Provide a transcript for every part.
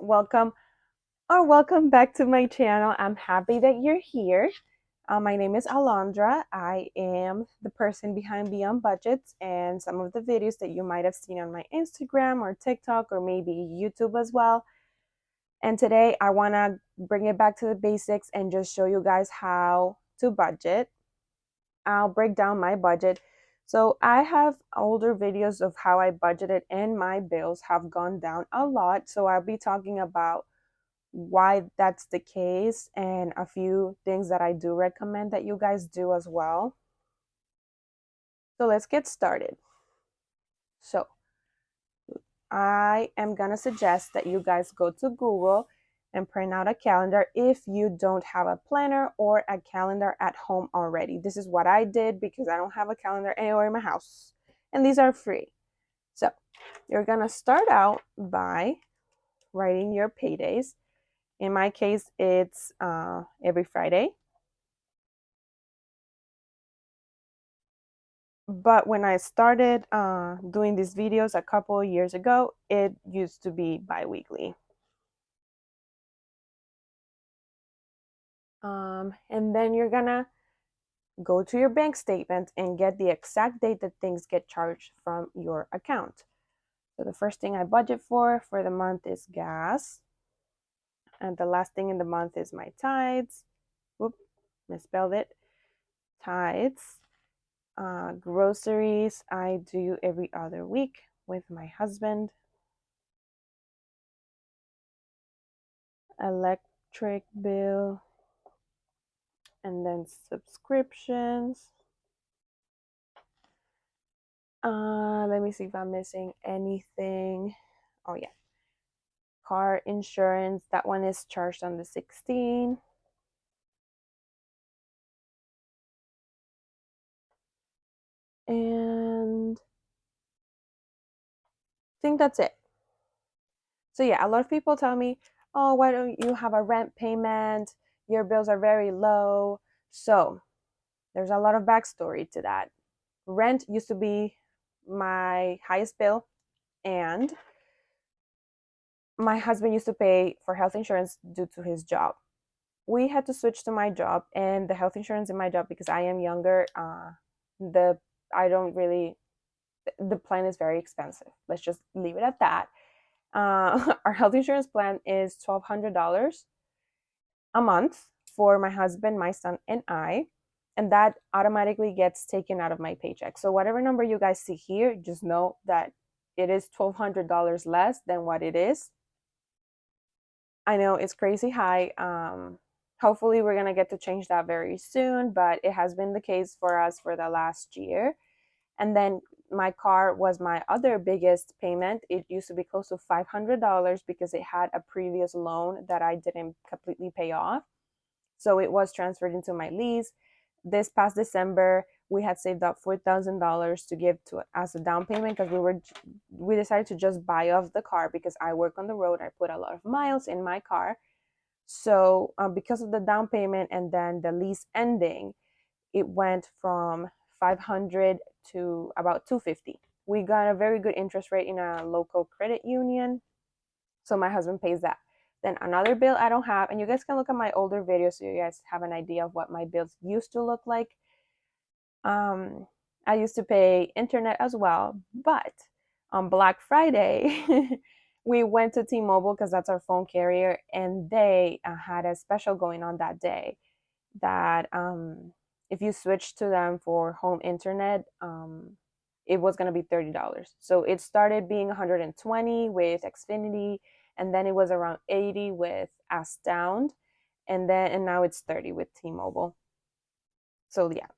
welcome welcome back to my channel. I'm happy that you're here. My name is Alondra. I am the person behind Beyond Budgets and some of the videos that you might have seen on my Instagram or TikTok or maybe YouTube as well. And today I want to bring it back to the basics and just show you guys how to budget. I'll break down my budget. So I have older videos of how I budgeted and my bills have gone down a lot. So I'll be talking about why that's the case and a few things that I do recommend that you guys do as well. So let's get started. So I am gonna suggest that you guys go to Google and print out a calendar if you don't have a planner or a calendar at home already. This is what I did because I don't have a calendar anywhere in my house. And these are free. So you're gonna start out by writing your paydays. In my case, it's every Friday. But when I started doing these videos a couple of years ago, it used to be bi-weekly. And then you're gonna go to your bank statement and get the exact date that things get charged from your account. So the first thing I budget for the month is gas. And the last thing in the month is my tithes. Whoop, misspelled it. Tithes. Groceries I do every other week with my husband. Electric bill, and then subscriptions. Let me see if I'm missing anything. Oh yeah, car insurance, that one is charged on the 16th. And I think that's it. So yeah, a lot of people tell me, oh, why don't you have a rent payment? Your bills are very low. So there's a lot of backstory to that. Rent used to be my highest bill, and my husband used to pay for health insurance due to his job. We had to switch to my job, and the health insurance in my job, because I am younger, the I don't really the plan is very expensive. Let's just leave it at that. Our health insurance plan is $1,200 a month for my husband, my son, and I, and that automatically gets taken out of my paycheck. So whatever number you guys see here, just know that it is $1,200 less than what it is. I know it's crazy high. Hopefully, we're going to get to change that very soon, but it has been the case for us for the last year. And then my car was my other biggest payment. It used to be close to $500 because it had a previous loan that I didn't completely pay off. So it was transferred into my lease. This past December, we had saved up $4,000 to give to as a down payment because we decided to just buy off the car because I work on the road. I put a lot of miles in my car. So because of the down payment and then the lease ending, it went from 500 to about 250. We got a very good interest rate in a local credit union. So my husband pays that. Then another bill I don't have, and you guys can look at my older videos so you guys have an idea of what my bills used to look like. I used to pay internet as well, but on Black Friday, we went to T-Mobile because that's our phone carrier, and they had a special going on that day that if you switch to them for home internet, it was going to be $30. So it started being 120 with Xfinity, and then it was around 80 with Astound, and now it's 30 with T-Mobile. So yeah,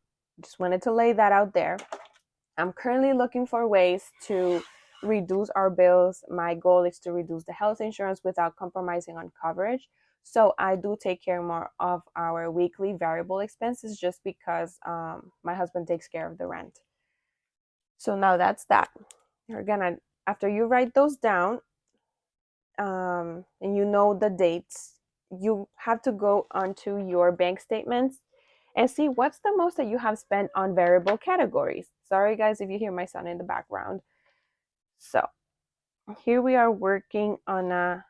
just wanted to lay that out there. I'm currently looking for ways to reduce our bills. My goal is to reduce the health insurance without compromising on coverage. So I do take care more of our weekly variable expenses just because my husband takes care of the rent. So now that's that. You're gonna, after you write those down and you know the dates, you have to go onto your bank statements and see what's the most that you have spent on variable categories. Sorry guys if you hear my son in the background. So here we are working on a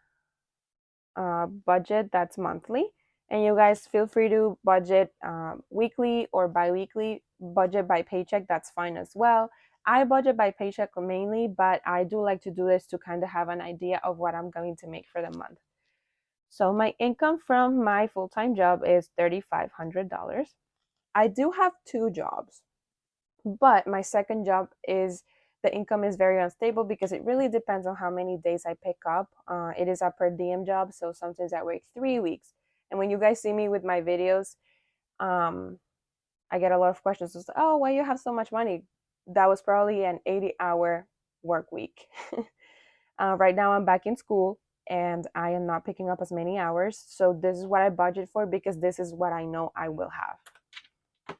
budget that's monthly. And you guys feel free to budget weekly or bi-weekly. Budget by paycheck, that's fine as well. I budget by paycheck mainly, but I do like to do this to kind of have an idea of what I'm going to make for the month. So my income from my full-time job is $3,500. I do have two jobs, but my second job is the income is very unstable because it really depends on how many days I pick up. It is a per diem job, so sometimes I work 3 weeks. And when you guys see me with my videos, um, I get a lot of questions. It's like, oh, why you have so much money? That was probably an 80-hour work week. Right now, I'm back in school and I am not picking up as many hours. So this is what I budget for because this is what I know I will have.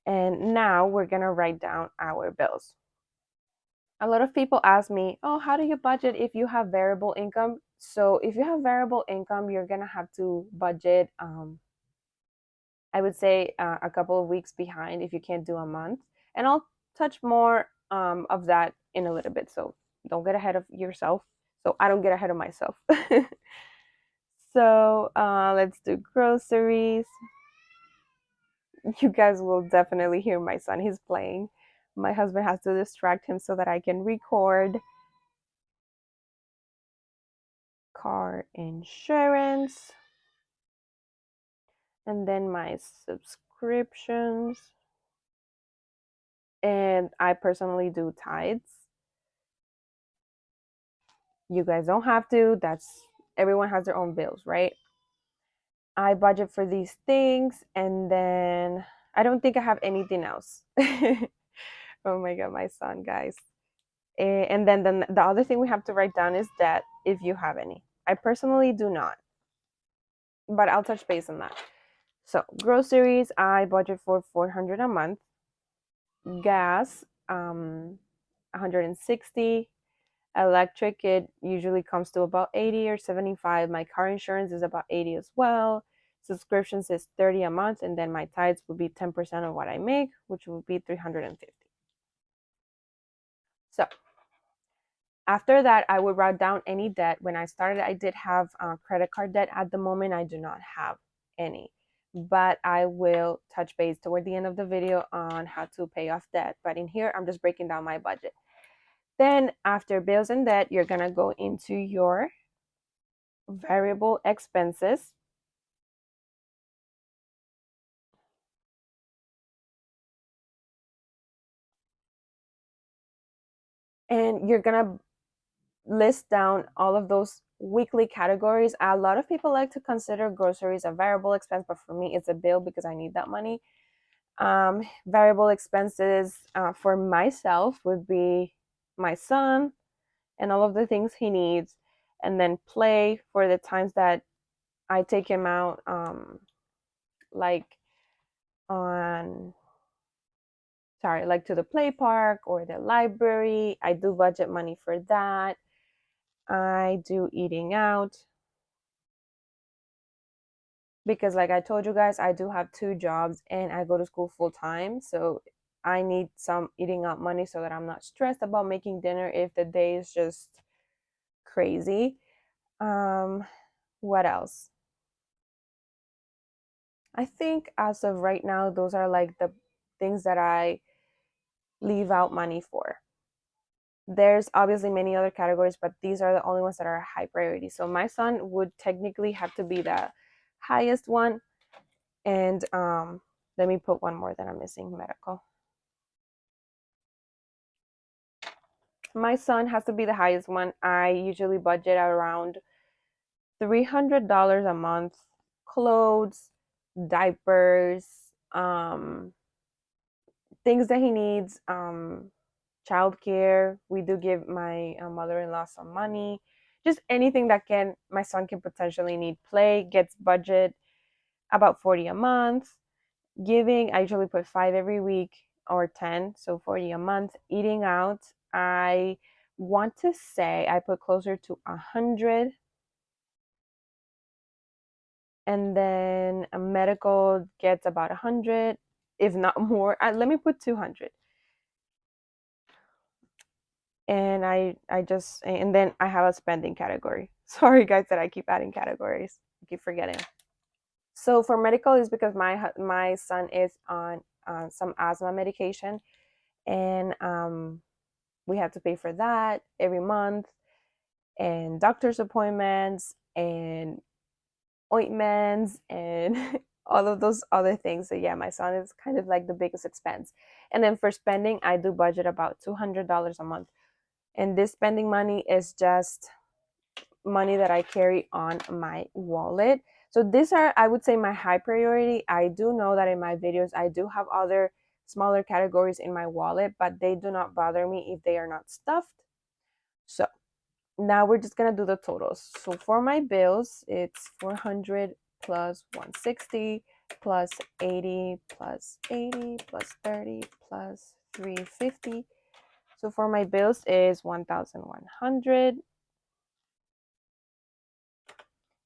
And now we're going to write down our bills. A lot of people ask me, oh, how do you budget if you have variable income? So if you have variable income, you're going to have to budget, I would say, a couple of weeks behind if you can't do a month. And I'll touch more of that in a little bit. So don't get ahead of yourself. So I don't get ahead of myself. So let's do groceries. You guys will definitely hear my son. He's playing. My husband has to distract him so that I can record. Car insurance. And then my subscriptions. And I personally do tithes. You guys don't have to. That's everyone has their own bills, right? I budget for these things and then I don't think I have anything else. Oh my god, my son, guys. And then the other thing we have to write down is debt if you have any. I personally do not, but I'll touch base on that. So groceries, I budget for 400 a month. Gas, 160. Electric, it usually comes to about 80 or 75. My car insurance is about 80 as well. Subscriptions is 30 a month, and then my tithes would be 10% of what I make, which would be 350. So after that, I would write down any debt. When I started, I did have credit card debt. At the moment, I do not have any, but I will touch base toward the end of the video on how to pay off debt. But in here, I'm just breaking down my budget. Then after bills and debt, you're gonna go into your variable expenses. And you're gonna list down all of those weekly categories. A lot of people like to consider groceries a variable expense, but for me, it's a bill because I need that money. Variable expenses for myself would be my son and all of the things he needs, and then play for the times that I take him out, like on sorry, like to the play park or the library. I do budget money for that. I do eating out because, like I told you guys, I do have two jobs and I go to school full time. So I need some eating out money so that I'm not stressed about making dinner if the day is just crazy. Um, what else? I think as of right now, those are like the things that I leave out money for. There's obviously many other categories, but these are the only ones that are high priority. So my son would technically have to be the highest one. And let me put one more that I'm missing, medical. My son has to be the highest one. I usually budget around $300 a month, clothes, diapers, things that he needs, childcare. We do give my mother-in-law some money. Just anything that can my son can potentially need. Play gets budget about 40 a month. Giving, I usually put 5 every week or 10, so 40 a month. Eating out, I want to say I put closer to 100. And then a medical gets about 100, if not more. Let me put 200. And I just and then I have a spending category. Sorry, guys, that I keep adding categories. I keep forgetting. So for medical is because my son is on some asthma medication, and we have to pay for that every month, and doctor's appointments, and ointments, and all of those other things. So yeah, my son is kind of like the biggest expense. And then for spending, I do budget about $200 a month, and this spending money is just money that I carry on my wallet. So these are, I would say, my high priority. I do know that in my videos, I do have other smaller categories in my wallet, but they do not bother me if they are not stuffed. So now we're just gonna do the totals. So for my bills, it's 400 plus 160 plus 80 plus 80 plus 30 plus 350. So for my bills is 1,100.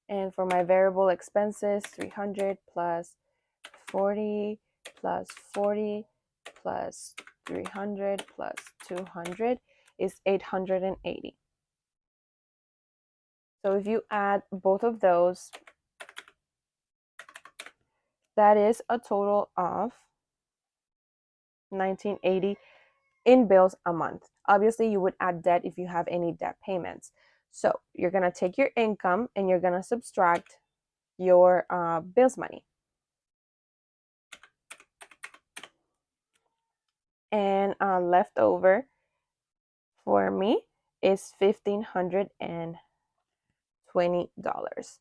And for my variable expenses, 300 plus 40 plus 40 plus 300 plus 200 is 880. So if you add both of those, that is a total of 1980 in bills a month. Obviously, you would add debt if you have any debt payments. So you're going to take your income and you're going to subtract your bills money. And left over for me is $1,520.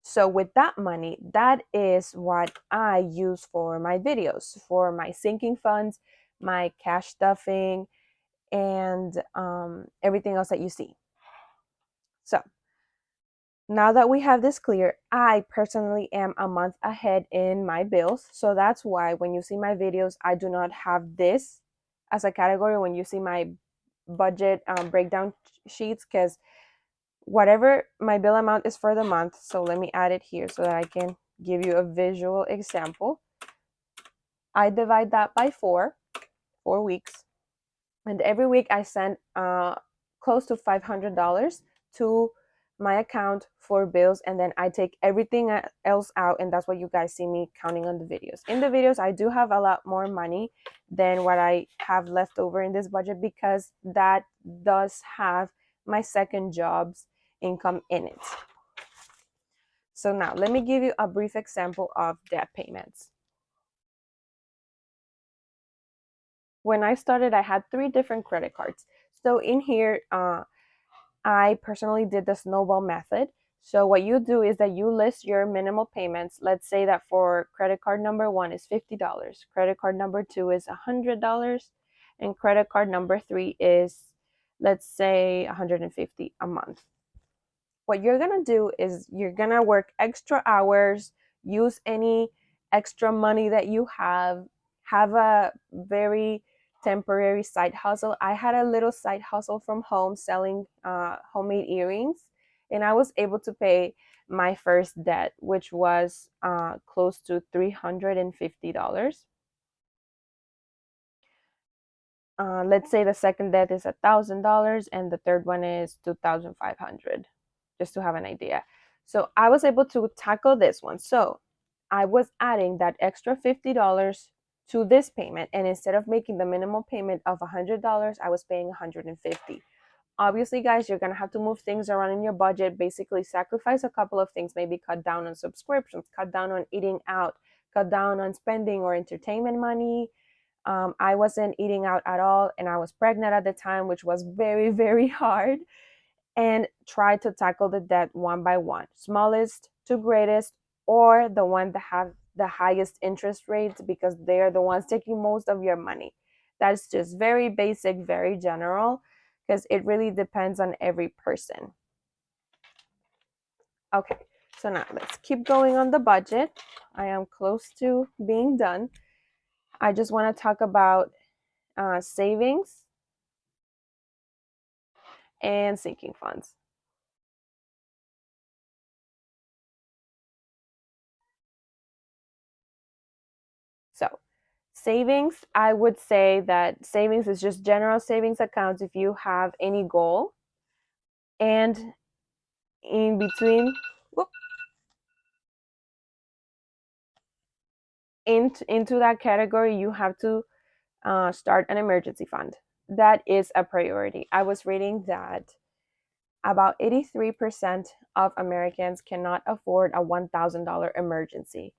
So with that money, that is what I use for my videos, for my sinking funds, my cash stuffing, and everything else that you see. So now that we have this clear, I personally am a month ahead in my bills. So that's why when you see my videos, I do not have this as a category when you see my budget breakdown sheets, because whatever my bill amount is for the month, so let me add it here so that I can give you a visual example. I divide that by 4 weeks, and every week I send close to $500 to my account for bills, and then I take everything else out, and that's what you guys see me counting on the videos. In the videos, I do have a lot more money than what I have left over in this budget, because that does have my second job's income in it. So now let me give you a brief example of debt payments. When I started, I had 3 different credit cards. So in here, I personally did the snowball method. So what you do is that you list your minimal payments. Let's say that for credit card number 1 is $50, credit card number 2 is $100, and credit card number 3 is, let's say, $150 a month. What you're gonna do is you're gonna work extra hours, use any extra money that you have a very temporary side hustle. I had a little side hustle from home selling homemade earrings, and I was able to pay my first debt, which was close to $350. Let's say the second debt is $1,000 and the third one is 2,500, just to have an idea. So I was able to tackle this one. So I was adding that extra $50 to this payment, and instead of making the minimal payment of $100, I was paying $150. Obviously, guys, you're gonna have to move things around in your budget. Basically, sacrifice a couple of things. Maybe cut down on subscriptions, cut down on eating out, cut down on spending or entertainment money. I wasn't eating out at all, and I was pregnant at the time, which was very, very hard. And try to tackle the debt one by one, smallest to greatest, or the one that have the highest interest rates, because they're the ones taking most of your money. That's just very basic, very general, because it really depends on every person. Okay, so now let's keep going on the budget. I am close to being done. I just want to talk about savings and sinking funds. So savings, I would say that savings is just general savings accounts if you have any goal. And in between, whoop, into that category, you have to start an emergency fund. That is a priority. I was reading that about 83% of Americans cannot afford a $1,000 emergency.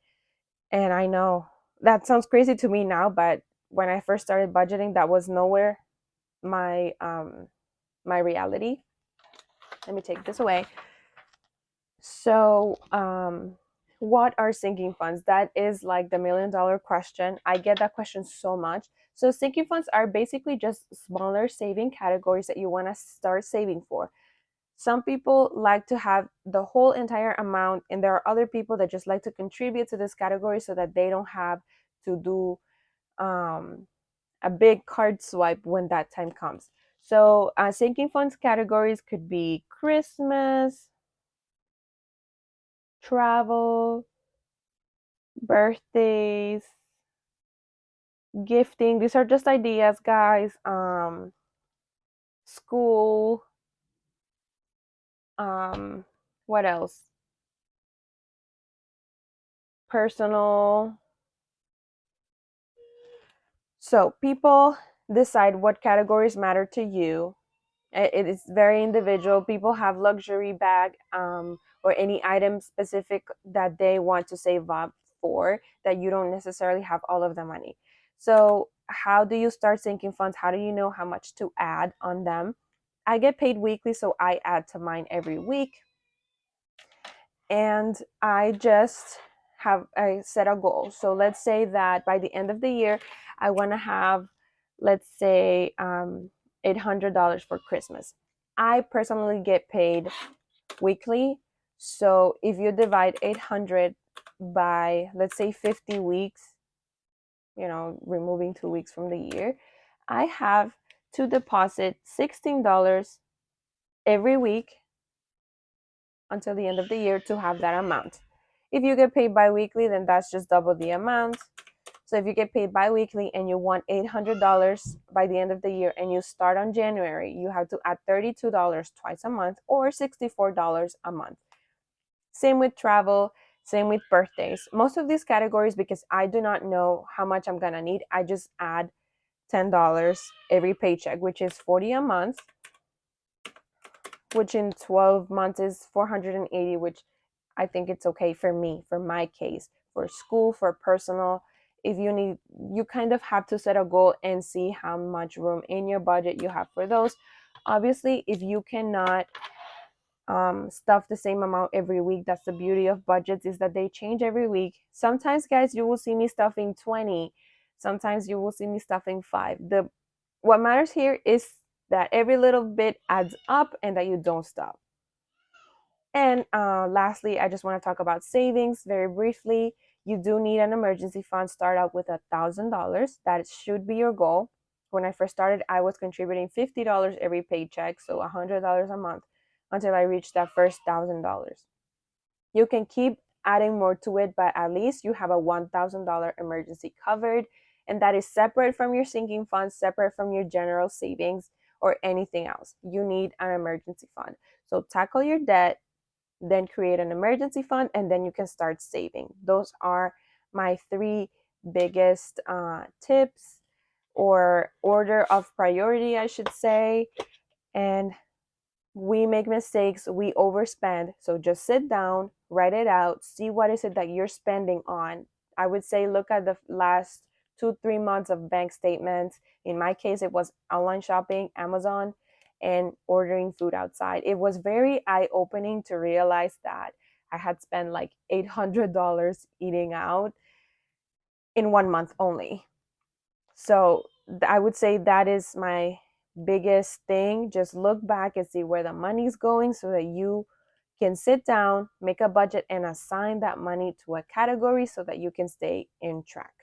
And I know that sounds crazy to me now, but when I first started budgeting, that was nowhere my reality. Let me take this away. So, what are sinking funds? That is like the $1 million question. I get that question so much. So, sinking funds are basically just smaller saving categories that you want to start saving for. Some people like to have the whole entire amount, and there are other people that just like to contribute to this category so that they don't have to do um, a big card swipe when that time comes. So, sinking funds categories could be Christmas, travel, birthdays, gifting. These are just ideas, guys. School. Um, what else? Personal. So people decide what categories matter to you. It is very individual. People have luxury bag or any item specific that they want to save up for that you don't necessarily have all of the money. So how do you start sinking funds? How do you know how much to add on them? I get paid weekly, so I add to mine every week. And I set a goal. So let's say that by the end of the year, I want to have, let's say, $800 for Christmas. I personally get paid weekly. So if you divide 800 by, let's say, 50 weeks, removing 2 weeks from the year, I have to deposit $16 every week until the end of the year to have that amount. If you get paid bi-weekly, then that's just double the amount. So if you get paid bi-weekly and you want $800 by the end of the year and you start on January, you have to add $32 twice a month or $64 a month. Same with travel, same with birthdays. Most of these categories, because I do not know how much I'm gonna need, I just add $10 every paycheck, which is 40 a month, which in 12 months is 480, which I think it's okay for me, for my case, for school, for personal. If you need, you kind of have to set a goal and see how much room in your budget you have for those. Obviously, if you cannot stuff the same amount every week, that's the beauty of budgets, is that they change every week. Sometimes, guys, you will see me stuffing 20. Sometimes you will see me stuffing 5. What matters here is that every little bit adds up and that you don't stop. And lastly, I just want to talk about savings very briefly. You do need an emergency fund. Start out with $1,000. That should be your goal. When I first started, I was contributing $50 every paycheck, so $100 a month, until I reached that first $1,000. You can keep adding more to it, but at least you have a $1,000 emergency covered, and that is separate from your sinking fund, separate from your general savings or anything else. You need an emergency fund. So tackle your debt, then create an emergency fund, and then you can start saving. Those are my 3 biggest tips, or order of priority, I should say. And we make mistakes, we overspend. So just sit down, write it out, see what is it that you're spending on. I would say look at the last 2-3 months of bank statements. In my case, it was online shopping, Amazon, and ordering food outside. It was very eye-opening to realize that I had spent like $800 eating out in 1 month only. So I would say that is my biggest thing. Just look back and see where the money's going so that you can sit down, make a budget, and assign that money to a category so that you can stay in track.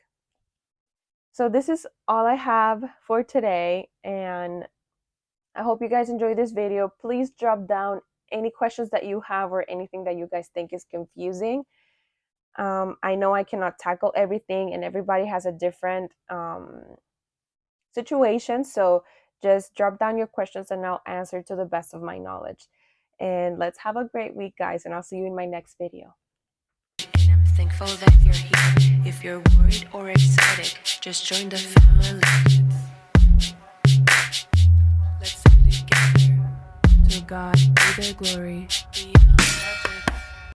So this is all I have for today, and I hope you guys enjoyed this video. Please drop down any questions that you have or anything that you guys think is confusing. I know I cannot tackle everything, and everybody has a different situation. So just drop down your questions and I'll answer to the best of my knowledge. And let's have a great week, guys, and I'll see you in my next video. And I'm thankful that you're here. If you're worried or excited, just join the family. Let's sing together. To God be the glory.